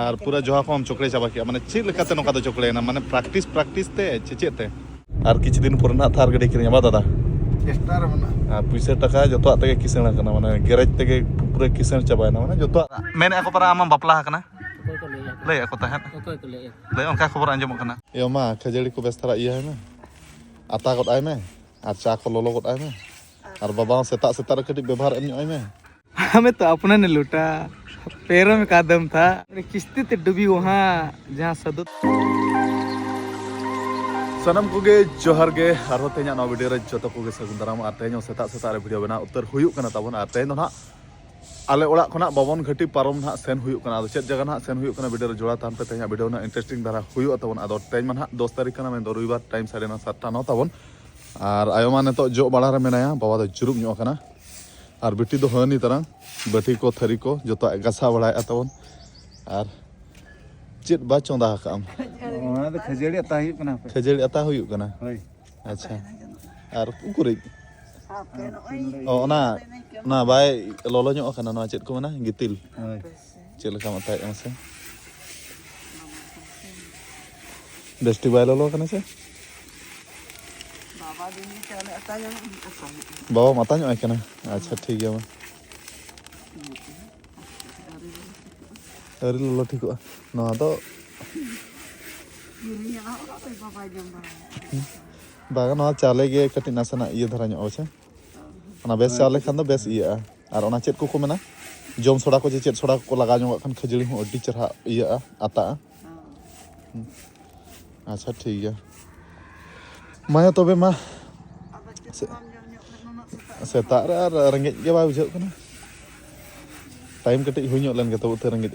और पूरा जोहा को हम चोकड़े चाबा किया माने चेक लेकाते नोका दो चोकड़े ना माने प्रैक्टिस ते चेचेते और किछ दिन पुरना थार गड़ी किरिया बा दादा स्टार मना पुइसा टाका जतो आते किसण kana माने गैरेज ते पूरा किसण चाबायना माने जतो मेने ako para amam bapla kana lay ako tahan lay onka खबर anjom kana yo ma khajari ko bes thara iya hai na ata got ai me ar cha ko lolo got ai me और बाबा सेता कटी व्यवहार M आई में हमें तो अपना ने लूटा पैरों में का दम था किस्ती ते डूबी वहाँ जहाँ सदुत सनम कुगे जोहर गे आरो ते냐 नो वीडियो रे जतो कुगे सगुन दाराम आ तेño सेता रे वीडियो बना उत्तर हुयुक कना ताबन आ तेñ ना आले ओड़ा खना बाबन घटी पारम ना सेन हुयुक कना चेत जगह ना सेन हुयुक कना वीडियो रे जोड़ा तान पे तेña वीडियो ना इंटरेस्टिंग दारा हुयुक ताबन आदो तेñ मन हा 10 तारीख कना में दो रविवार टाइम सारे ना 7टा 9 ताबन और आयोमा ने तो जो बड़ा रे मेनाया बाबा तो जुरुब ᱧᱚᱜ कना और बेटी दो हनी तरह बटी को थरी को जो तो गसा बड़ा ताबन और चेत बा चोंदा काम वहाँ तो खजड़ी आता ही बना पे खजड़ी अता हुयुक कना अच्छा और उकुरे ना ना बाय लोलो ᱧᱚᱜ कना ना चेत को ना गितिल चेत लका मताय मसे बेस्टी बाय लोलो कना से बाबा माता ᱧᱚᱜ ᱟᱭ ᱠᱟᱱᱟ अच्छा ठीक है अरे लोलो ठीक हो ना तो बागा ना चाले गे कटी नासना ये धरा ᱧᱚᱜ আছে ना बेस चाले खान दो बेस इया और ओना चेत को मेना जम सोडा को जे चेत सोडा को लगा ᱧᱚᱜ खान खजड़ी हो अड्डी चरहा इया आता अच्छा ठीक है माया तबे मा सेता रेंगे के बा बुझे कना टाइम कटे हुई ᱧᱚᱜ len तो उतर रेंगे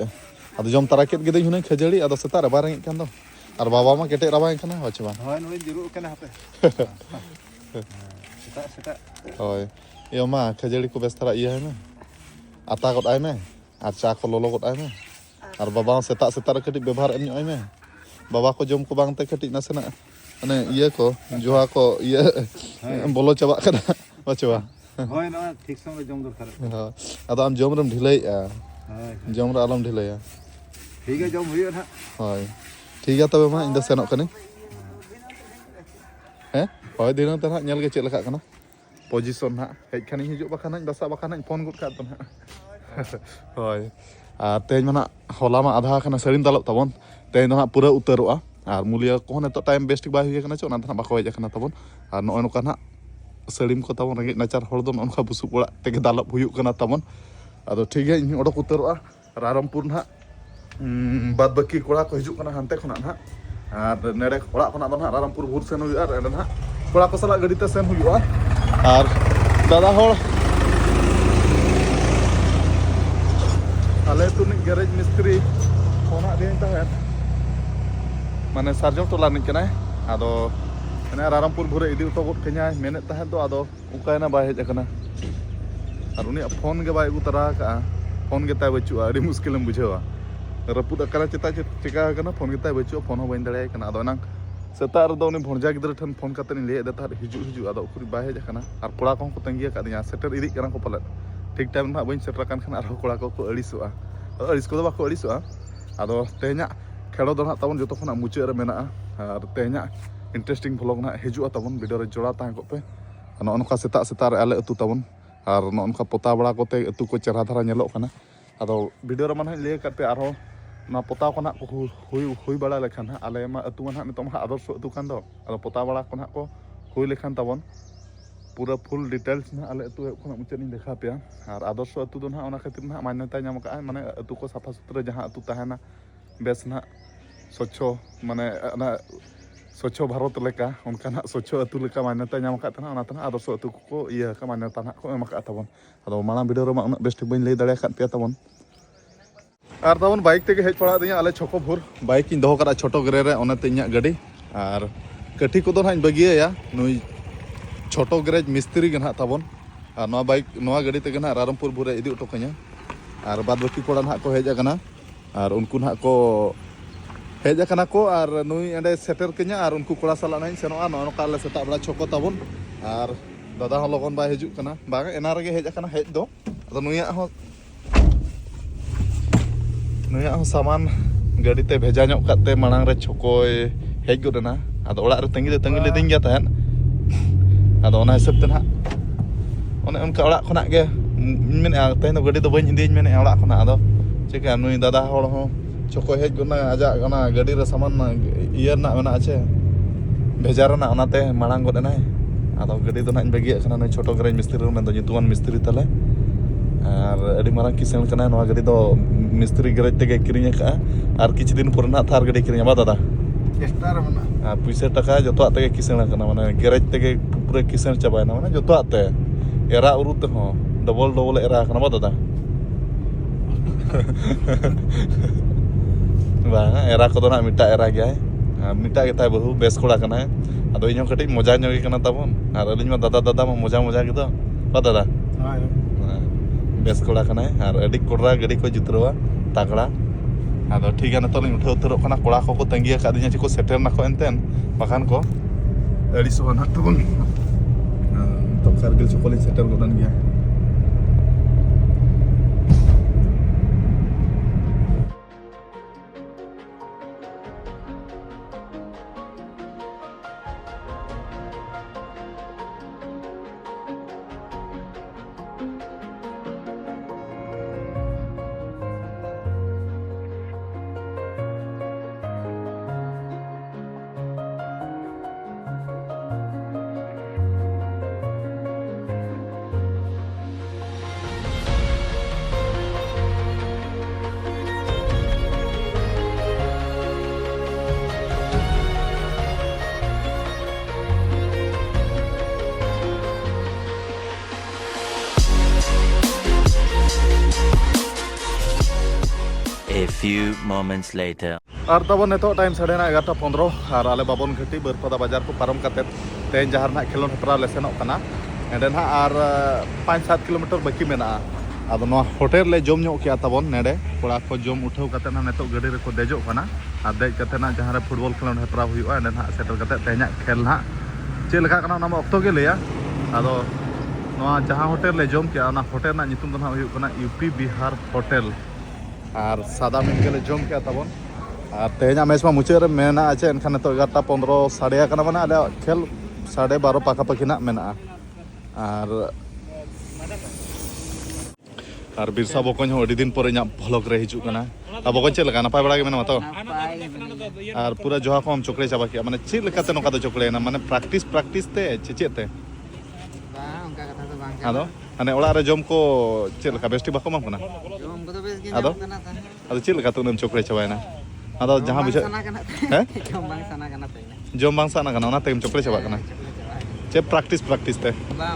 आदो जम तारा केट गेदई हुने खजड़ी आदो सेता रे बा रेंगे कान दो और बाबा मा केटे राबाय कना होचे बा होय नोय जुरु कना हापे सेता होय यो मा खजड़ी को बेस तारा इया है ना आता गट आय में और चा को लोलो गट आय में और बाबा सेता रे कटी व्यवहार एम ᱧᱚᱜ आय में बाबा को जम को बांगते कटी नासेना अने ये को जोहा को ये बोलो चबा कना होचे बा होय ना ठीक समय जम दरकार हां आदो आम जम रम ढिलैया जम रे आलम ढिलैया ठीक है जम हुई ना होय ठीक है तबे मा इन द सेनक कनी हैं होय दिन त ना नेल गे चेत लका कना पोजीशन ना हेज खानी हिजुक बखाना बसा बखाना फोन गुड का त ना होय आ तेñ माना होला मा आधा कना सरिन दालक तबन तेñ ना पूरा उतरोआ और मूल्य को ने तो टाइम बेस्टिक बाय हुई कना छ ना था बाको हेज कना तबन और नय नका ना सड़ीम को तबन रेंगे नाचार हर दो नका बुसु ओड़ा तेगे दालप हुयुक कना तबन आदो ठीक है इन ओडक उतरोआ रारमपुर ना बाद बाकी कोड़ा को हिजुक कना हानते खना ना और नेड़े ओड़ा खना दो ना रारमपुर भूर सेन हुयुआ और ना कोड़ा को सला गड़ी ते सेन हुयुआ और दादा होड़ आले तुनि गैरेज मिस्त्री फोना देन ताहेन माने सार्जम टोला निकना आदो माने रारमपुर भूरे इदी उतो गट कन्या मेने ताहेन तो आदो उकायना बाय हेज कना और उनी फोन के बाय उतरा का फोन के ताय बचुआ अड़ी मुश्किलम बुझेवा रपुद कना चिता चिका कना फोन के ताय बचुआ फोन हो बइन दड़े कना आदो ना सेता रदो उनी भणजा गिदर ठन फोन काते नि ले देता हिजु आदो उकुरी बाय हेज कना और कोड़ा को तंगिया का दिया सेटर इदी कना को पले ठीक टाइम ना बइन सेटर कान खना और कोड़ा को अड़िसुआ अड़िस को बाको अड़िसुआ आदो तेña खेलो दो ना तबन जो खना मुचाद रे मेना और तेña इंटरेस्टिंग व्लॉग ना हिजुआ तबन वीडियो रे जोड़ा ताहे को पे नका सेता रे आले अतु तबन और नका पोता बड़ा कोते अतु को चेहरा धारा नेलो कना आदो वीडियो रे माने ले करते आरो ना पोता को ना हुई बड़ा लेखान आले मा अतु मा नितम आदर्श अतु कान दो आदो पोता बड़ा को ना को हुई लेखान तबन पूरा फुल डिटेल्स ना आले अतु खना मुचाद नि देखा पे और आदर्श अतु दो ना ओना खातिर ना मान्यता नाम का माने अतु को साफा सुथरा जहां अतु ताहेना बेस ना स्वच्छ माने ना स्वच्छ भारत लेका उनका स्वच्छ अतु लेका मान्यता नाम का तना ओना तना आदर्श अतु को इया का मान्यता ना को एम का तबन आदो माना वीडियो रे मा बेस्ट बइन लay दाड़े खात पे तबन और तबन बाइक ते हेज पड़ा दिया आले छको भोर बाइक इन दोहो करा छोटो ग्रे रे ओना तेña गाड़ी और कठी को दो ना बगिया नुई छोटो गैरेज मिस्त्री गना तबन और नवा बाइक नवा गाड़ी ते गना रारमपुर भोरे इदी उठो कन्या और बाद बाकी कोड़ा ना को हेज आकना और उनको ना को हेज आकना को और नुई एंडे सेटर कन्या और उनको कोड़ा साला ना सेनोआ नका ले सेता बड़ा छको तबन और दादा हो लगन बा हिजुक कना बागा एना रगे हेज आकना हेज दो अदो नुया हो सामान गाड़ी ते भेजा ᱧᱚᱜ ᱠᱟᱛᱮ ᱢᱟᱲᱟᱝ ᱨᱮ ᱪᱷᱚᱠᱚᱭ ᱦᱮᱡ ᱜᱚᱫ ᱮᱱᱟ ᱟᱫᱚ ᱚᱲᱟᱜ ᱨᱮ ᱛᱟᱺᱜᱤ ᱞᱮᱫᱤᱧ ᱜᱮᱭᱟ ᱛᱟᱦᱮᱸᱫ ᱟᱫᱚ ᱚᱱᱟ ᱦᱤᱥᱟᱹᱵ ᱛᱮ ᱱᱟᱦᱟᱜ ᱚᱱᱮ ᱚᱱᱠᱟ ᱚᱲᱟᱜ ᱠᱷᱚᱱᱟᱜ ᱜᱮ ᱢᱮᱱᱮᱜᱼᱟ ᱛᱮᱦᱮᱧ ᱫᱚ ᱜᱟᱹᱰᱤ ᱫᱚ ᱵᱟᱹᱧ ᱤᱫᱤᱧ ᱢᱮᱱᱮᱜᱼᱟ ᱚᱲᱟᱜ ᱠᱷᱚᱱᱟᱜ ᱟᱫᱚ ᱪᱮᱠᱟ ᱱᱩᱭ ᱫᱟᱫᱟ ᱦᱚᱲ ᱦᱚᱸ ᱪᱷᱚᱠᱚᱭ ᱦᱮᱡ ᱜᱚᱫ ᱮᱱᱟ ᱟᱡᱟᱜ ᱚᱱᱟ ᱜᱟᱹᱰᱤ ᱨᱮ ᱥᱟᱢᱟᱱ ᱤᱭᱟᱹ ᱨᱮᱱᱟᱜ ᱢᱮᱱᱟᱜᱼᱟ ᱪᱮ ᱵᱷᱮᱡᱟ ᱨᱮᱱᱟᱜ ᱚᱱᱟᱛᱮ ᱢᱟᱲᱟᱝ ᱜᱚᱫ ᱮᱱᱟᱭ ᱟᱫᱚ ᱜᱟᱹᱰᱤ ᱫᱚ ᱱᱟᱦᱟᱜ ᱤᱧ ᱵᱟᱹᱜᱤᱭᱟᱜ ᱠᱟᱱᱟ ᱱᱩᱭ ᱪᱷᱳᱴᱳ ᱜᱮᱨᱮᱡᱽ ᱢᱤᱥᱛᱨᱤ ᱢᱮᱱᱫᱚ ᱧᱩᱛᱩᱢᱟᱱ ᱢᱤᱥᱛᱨᱤ ᱛᱟᱞᱮ ᱟᱨ ᱟᱹᱰᱤ ᱢᱟᱨᱟᱝ ᱠᱤᱥᱟᱹᱬ ᱠᱟᱱᱟᱭ ᱱᱚᱣᱟ ᱜᱟᱹᱰᱤ ᱫᱚ ᱢᱤᱥᱛᱨᱤ ᱜᱮᱨᱮᱡᱽ ᱛᱮᱜᱮ ᱠᱤᱨᱤᱧ ᱟᱠᱟᱜᱼᱟ ᱟᱨ ᱠᱤᱪᱷᱩ ᱫᱤᱱ ᱯᱚᱨᱮ ᱱᱟᱦᱟᱜ ᱛᱷᱟᱨ ᱜᱟᱹᱰᱤ ᱠᱤᱨᱤᱧᱟ ᱵᱟ ᱫᱟᱫᱟ चेष्टा रे मना ᱟᱨ ᱯᱩᱭᱥᱟᱹ ᱴᱟᱠᱟ ᱡᱚᱛᱚᱣᱟᱜ ᱛᱮᱜᱮ ᱠᱤᱥᱟᱹᱬ ᱟᱠᱟᱱᱟ ᱢᱟᱱᱮ ᱜᱮᱨᱮᱡᱽ ᱛᱮᱜᱮ ᱯᱩᱨᱟᱹ ᱠᱤᱥᱟᱹᱬ ᱪᱟᱵᱟᱭᱮᱱᱟ ᱢᱟᱱᱮ ᱡᱚᱛᱚᱣᱟᱜ ᱛᱮ एरा उरु तेहों डबल डबल एरा करना बा दादा बांगा एरा को ना मिटा एरा गया है मिटा के ताई बहु बेस कोड़ा करना है अदो इन्हों कटी मजा न्योगी करना ताबोन और अलिंग में दादा दादा में मजा मजा की तो बा दादा बेस कोड़ा करना है और एडिक कोड़ा गड़ी को जितरवा तागड़ा अदो ठीक है ना तो लिंग उठे उतरो करना कोड़ा को तंगिया का दिन्या चिको सेटर ना को एंतेन बाखान को एडी सोना ना तुम तो कारगिल चोकोली सेटल गोदान गया A few moments later. और तब नेतो टाइम 11:15 और आले बाबन घटी बरपदा बाजार को पारम करते तेज जहाँ ना खेलोन हेपरा ले सेनों कना एंडे ना और 5-7 किलोमीटर बाकी मेना आदो नो होटल ले जोम ᱧᱚᱜ किया तबन नेडे कोड़ा को जोम उठाव कते ना नेतो गाड़ी रे को देजो कना और देज कते ना जहाँ रे फुटबॉल खेलोन हेपरा हुआ एंडे ना सेटल कते तेजा खेल ना चे लगा कना ना ऑक्टो के लिया आदो नो जहाँ होटल ले जोम किया ना होटल ना नितुम दो ना हुई कना यूपी बिहार होटल और सादा मीट के ले जोम किया तबन और तेजा मैच में मुचाद मेना आचे एनखान तो 11:15 साढ़े कना माने आले खेल 12:30 पाका पाखी ना मेना और बिरसा बकन हो अड़ी दिन पर भ्लग रे हिजू कना अब बकन चल लगा नपाय बड़ा के मेना तो और पूरा जोहा को हम चोकड़े चाबा किया माने चेल लकाते नोका तो चोकड़े ना माने प्रैक्टिस ते चेचेते बा उनका कथा तो बांग आदो माने ओला रे जोम को चेल का बेस्टी बाको माम कना जोम को तो बेस के आदो आदो चेल लका तुनम चोकड़े चाबायना आदो जहां बुझे हैं जोम बांग सना कना ते जोम बांग साना कना ओना तेम चोकड़े चाबा कना चे प्रैक्टिस ते बा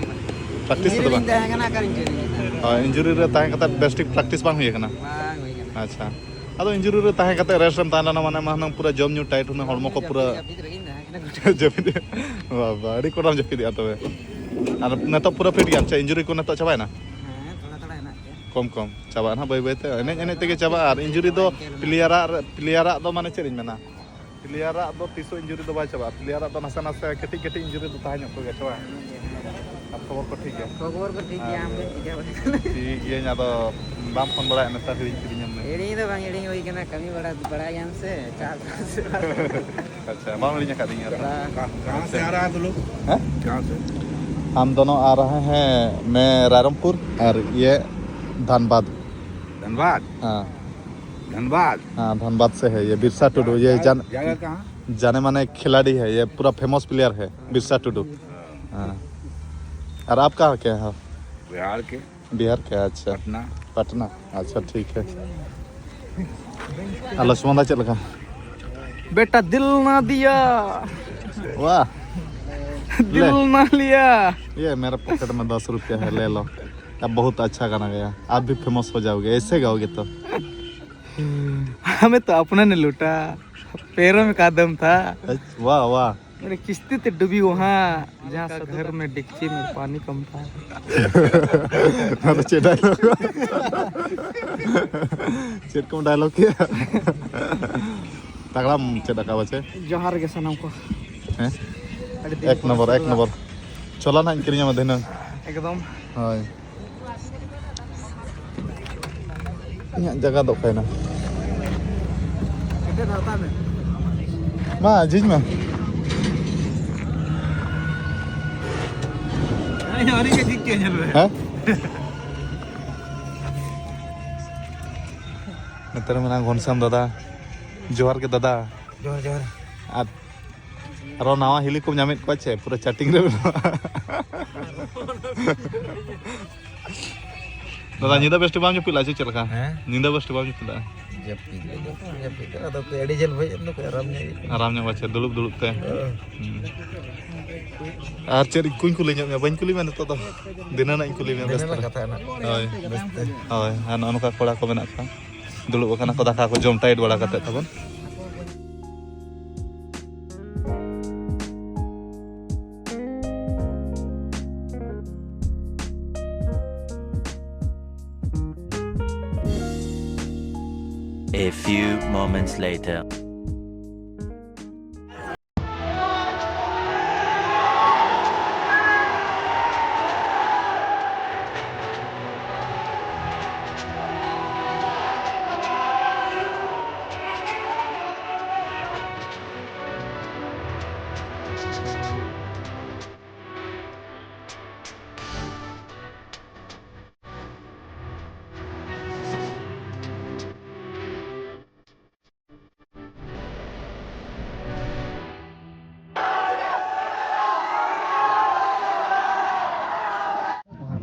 प्रैक्टिस तो बा इंजरी कना कर इंजरी इंजरी रे ताहे कता बेस्टिक प्रैक्टिस बांग हुई कना बांग होई कना अच्छा अदो इंजरी रे ताहे कता रेस्ट रम ताना माने मानम पूरा जम न्यू टाइट होने हड़मो को पूरा जपिद बाबा अड़ी कोडम जपिद या तबे और नेतो पूरा फिट गया अच्छा इंजरी को नेतो चाबाय ना थोड़ा हेना कम कम चाबा ना बाय बाय ते एने तेगे चाबा और इंजरी दो प्लेयरा दो माने चेरिन मेना प्लेयरा दो तीसो इंजरी दो बाय चाबा प्लेयरा दो नासा नासा केटी केटी इंजरी दो ताहे ᱧᱚᱜ को चाबा अब खबर को ठीक है खबर को ठीक है हम चिका ठीक ये ना तो बाम फोन बड़ा नेता हिरिन किरिन में एड़ी तो बांग एड़ी होई कना कमी बड़ा याम से चार से अच्छा बाम लिया का दिया कहां से आ रहा है तू लोग हैं कहां से हम दोनों आ रहे हैं मैं रायरंगपुर और ये धनबाद हाँ धनबाद से है ये बिरसा टुडू ये जगह कहां जाने माने खिलाड़ी है ये पूरा फेमस प्लेयर है बिरसा टुडू हाँ और आप कहाँ के हैं बिहार के अच्छा पटना अच्छा ठीक है लक्ष्मण चल का बेटा दिल ना दिया वाह दिल ना लिया ये मेरे पॉकेट में 10 रुपया है ले लो अब बहुत अच्छा गाना गया आप भी फेमस हो जाओगे ऐसे गाओगे तो हमें तो अपने ने लूटा पैरों में का दम था वाह वाह मेरी किस्ती तो डूबी वहाँ जहाँ घर में डिक्ची में पानी कम था कम डायलॉग किया तगड़ा चेदा का बचे जोहार के सनम को हैं एक नंबर चला ना इनके लिए मध्य एकदम हाय जगह दो कहना Ada hata me. Ma, jij ma. Ay, hari ke dik ke jalu. Hah? Ntar menang Gonsam dada. Johar ke dada. Jor. Aro nawa hili ko nyamit ko che pura chatting re. Dada nyida best bam nyupila che chelka. Nyida best bam nyupila. Japit. Ada ke adi jel bhai no ke aramnya. Aramnya baca dulup teh. Ar ceri kuing kulinya me bain kuli mana to dina na kuli me best. Ini lah kata anak. Oi. Oi, anu ka kola ko menak ka. Dulu kana ko daka ko jom taid wala kate tabon. A few moments later.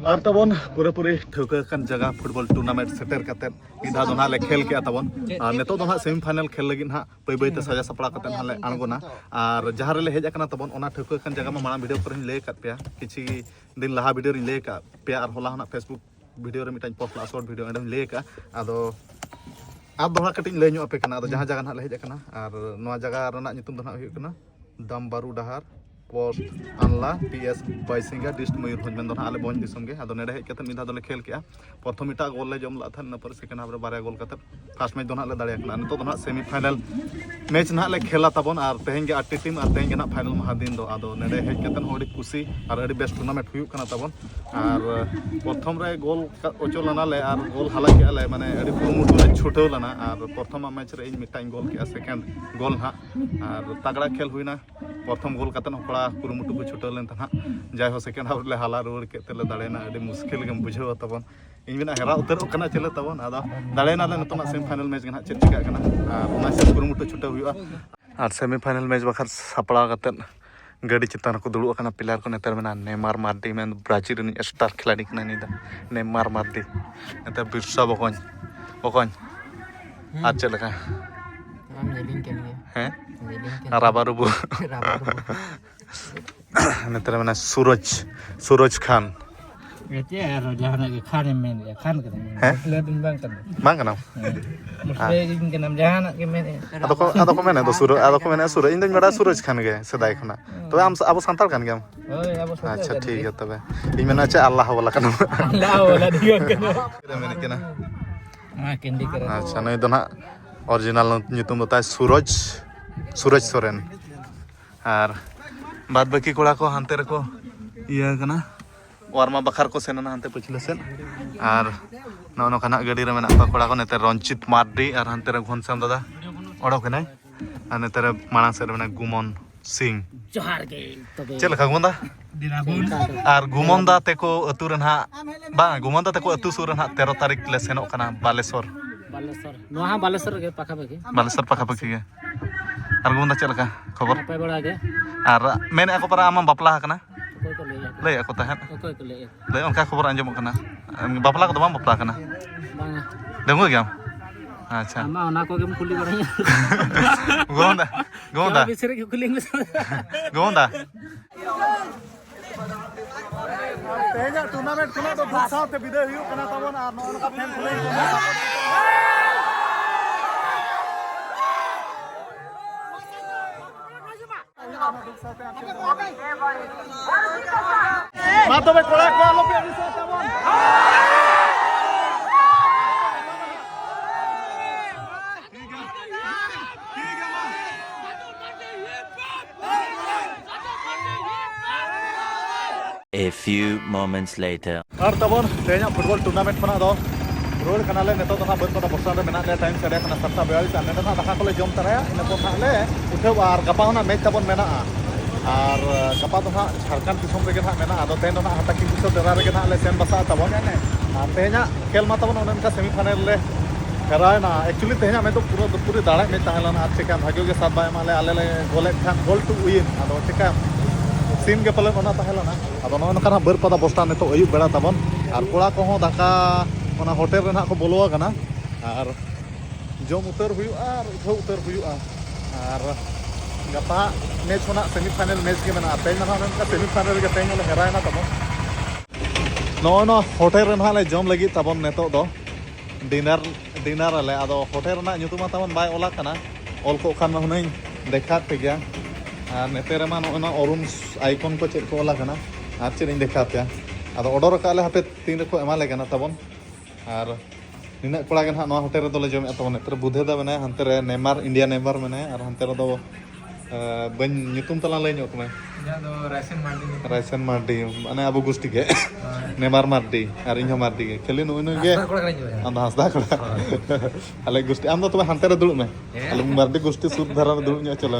और तबन पूरे ठौकान जगह football tournament shutter कते इधा दो ले खेल के तबन और नेतो दो सेमीफाइनल खेल लगी ना पै साजा सपड़ा कते ले आंगोना और जहां रे हेज अकना तबन ओना ठौकान जगह में माना वीडियो पर ले कत पे किछि दिन लहा वीडियो ले का पे और होला ना फेसबुक वीडियो रे मिटाई पोस्ट ला शॉर्ट वीडियो एडम ले का आदो अब दोहा कटिंग ले न्यो पे कना आदो जहां जगह ना ले हेज अकना और नोआ जगह रना नितुम दो ना हुई कना दमबारू डहार पोस्ट अनला पीएस बाइसिंगा डिस्ट मयूरभंज में आले बहन दिसम के आदो नेडे हेज कते मिधा दोले खेल के प्रथम इटा गोल ले जम ला था न पर सेकंड हाफ रे बारे गोल कते फर्स्ट मैच दो ना ले दाड़े कना नितो दो ना सेमीफाइनल मैच ना ले खेला तबन और तेहें के आटी टीम और तेहें के ना फाइनल महा दिन दो आदो नेडे हेज कते होडी खुशी और अडी बेस्ट टूर्नामेंट हुई कना तबन और प्रथम रे गोल ओचोलना ले और गोल हाला के ले माने अडी पुरमुटु ले छुटौलना और प्रथम मैच रे इन मिटाई गोल के सेकंड गोल हा और तगड़ा खेल हुईना प्रथम गोल कते पड़ा कुरुमुटु को छुटल लेन तना जाय हो सेकंड हाफ ले हाला रुड़ के तेले दाड़ेना अडी मुश्किल गम बुझाव तबन इन बिना हेरा उतर कना चले तबन आदा दाड़ेना ले नतना सेमीफाइनल मैच गना चेक चिका कना और ओना से कुरुमुटु छुटा हुआ और सेमीफाइनल मैच बखर सपड़ा कते गाड़ी चितान को दुड़ु कना प्लेयर को नेतर मेना नेमार मार्डी में ब्राजील रे स्टार खिलाड़ी कना निदा नेमार मार्डी नेतर बिरसा बकन आज चलका हम जेलिंग के लिए हैं राबारुबु नेतर मेना सूरज Khan Itu ya, jangan lagi kan men ya kan kan. Lebih bang kan. Bang kenapa? Mesti kan jangan lagi men. Atau komen itu Suraj. Ini juga Suraj Khan ge sedai khana. Tapi abu santal kan gam. Oh, abu santal. अच्छा ठीक है तबे इन में अच्छा अल्लाह वाला kan. Allah wala dia kan. Kita men kena. Kendi keren. अच्छा नहीं तो ना original nyutum do tai Suraj Soren. और बाद बाकी कोड़ा को हंते रखो iya kana warma bakar ko senana hante pachile sen ar no kana gadi re mena pa koda ko nete Ronchit Mardi ar hante re Ghonsam dada odo kenai ar nete re manang se mena Gumon Singh Johar ke tobe. chel ka gumon da ar Gumon da teko atu ren ha ba Gumon da teko atu sur ren ha 13 tarik le senok kana Balesor Noha Balesor ke pakha pakha ge ar Gumon da chel ka khobor apa bada ge ar mene ako para amam bapla kana okoi ko le lay ako tahan okoi ko le lay onka khobor anjamok kana bapla ko bam bapla kana bang dengo gam अच्छा ama ona ko ge kuli baranya Gonda bisire ke kuli ngus Gonda tehnya tournament khuna to duk saate biday huyu kana tabon ar non ka fan khule ma to be kola ko alo pe bisa tabon A few moments later. और तबन तेना football tournament खना दो road कनाले नेतो तो ना बरपदा बस्टान रे मेना ले टाइम सरे कना 7:42 और नेतो ना दाका कोले जम तराया इन को ना ले उठे और गपा होना मैच तबन मेना और गपा तो ना झारखंड दिसम रे ना मेना आदो तेन ना हटा कि बिसो दरा रे ना ले सेन बसा तबन ने और तेना खेल मा तबन उनका सेमीफाइनल ले हेराय ना एक्चुअली तेना में तो पूरी दाड़ा में ताहलन और चिका भाग्यो के साथ बाय माले आले ले गोल टू विन आदो चिका सीन के पले बना ताहलना आदो नका बरपदा बस्टान नेतो अयुब बेड़ा तबन और कोड़ा को हो दाका ओना होटल रे ना को बोलवा कना और जम उतर हुआ और उठो उतर हुआ और गपा मैच होना सेमीफाइनल मैच के मेना तेन ना उनका सेमीफाइनल के तेन ले हेराय ना तबन नो होटल रे ना ले जम लगी तबन नेतो दो डिनर आले आदो होटल ना nyutuma तबन बाय ओला कना ऑल को खान हुनै देखा पे गया और नेते रे मा नो अरुण आइकन को चेक को ओला कना और चेक देखा पे आदो ऑर्डर का ले हापे 3 रे को एमा ले कना तबन और निना कोड़ा के ना होटल रे दोले जम तबन नेत्र बुधे दा मने हंते रे नेमार इंडिया नेमार मने और हंते रे दो बन nyutum तला ले ᱧᱚᱜ कमे या दो रायसन मार्डी माने अबो गुस्टी के नेमार मार्डी और इन्हो मार्डी के खेली नुई नुई के अंदा हंसदा कोड़ा अले गुस्टी आम दो तबे हंते रे दुलु मे अले मार्डी गुस्टी सुद धरा रे दुलु ᱧᱚᱜ चलो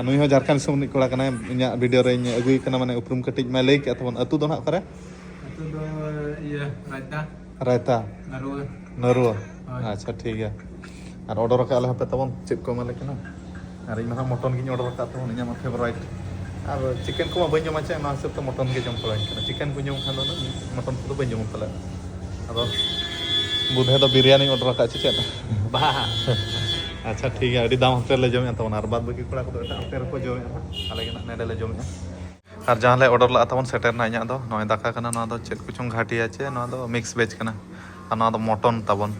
नुई हो झारखंड सुमनि कोड़ा कना इन्या वीडियो रे अगुई कना माने उपरुम कटिज मा लई के तबन अतु दो ना करे अतु दो ये रायता नरुआ हाँ। अच्छा ठीक है और ऑर्डर का ले तबन चेक को माले कना और इन मटन की ऑर्डर का तबन इन्या फेवरेट और चिकन को बन जमा चे ना सब तो मटन के जम पड़े चिकन को जम खानो मटन को बन जम पले अब बुधे तो बिरयानी ऑर्डर का चे बा अच्छा ठीक है अड़ी दाम होटल ले जमे तबन और बाद बाकी कोड़ा को होटल को जमे आले के नेडे ले जमे और जहाँ ले ऑर्डर ला तबन सेटर ना इन्या दो नय दाका कना ना दो चेक कुछ घाटिया चे ना दो मिक्स वेज कना और ना दो मटन तबन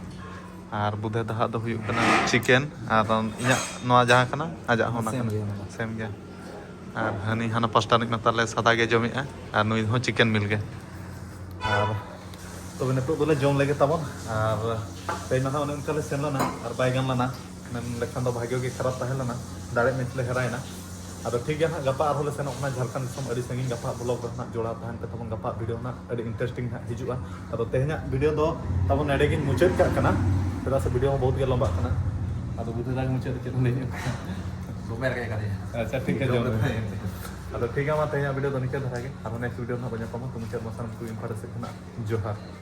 और बुधे दहा दो हुयु कना चिकन और इन्या नवा जहाँ कना आजा होना सेम गया और हनी हाना पास्ता निक नताले सादा गे जमे और नुई हो चिकन मिल गए और तबे नेतो दोले जम लेगे तबन और तेज ना उनका ले सेन लना और बायगन लना मेन लेखान दो भाग्य के खराब ताहेलना दाड़े मैच ले हेरायना अब ठीक है ना गपा और ले सेनो झारखंड दिसम अड़ी संगिन गपा ब्लॉग रे ना जोड़ा तहन पे तबन गपा वीडियो ना अड़ी इंटरेस्टिंग ना हिजुआ अब तेहना वीडियो दो तबन एडे गिन मुचाद का कना तेरा से वीडियो बहुत गे लंबा कना अब बुधे दाग मुचाद चेत ले घुमेर के करे अच्छा ठीक है अब ठीक है मा तेहना वीडियो तो निके धरागे और नेक्स्ट वीडियो ना बने कम तुम चेत मसान को इंफॉर्मेशन ना जोहार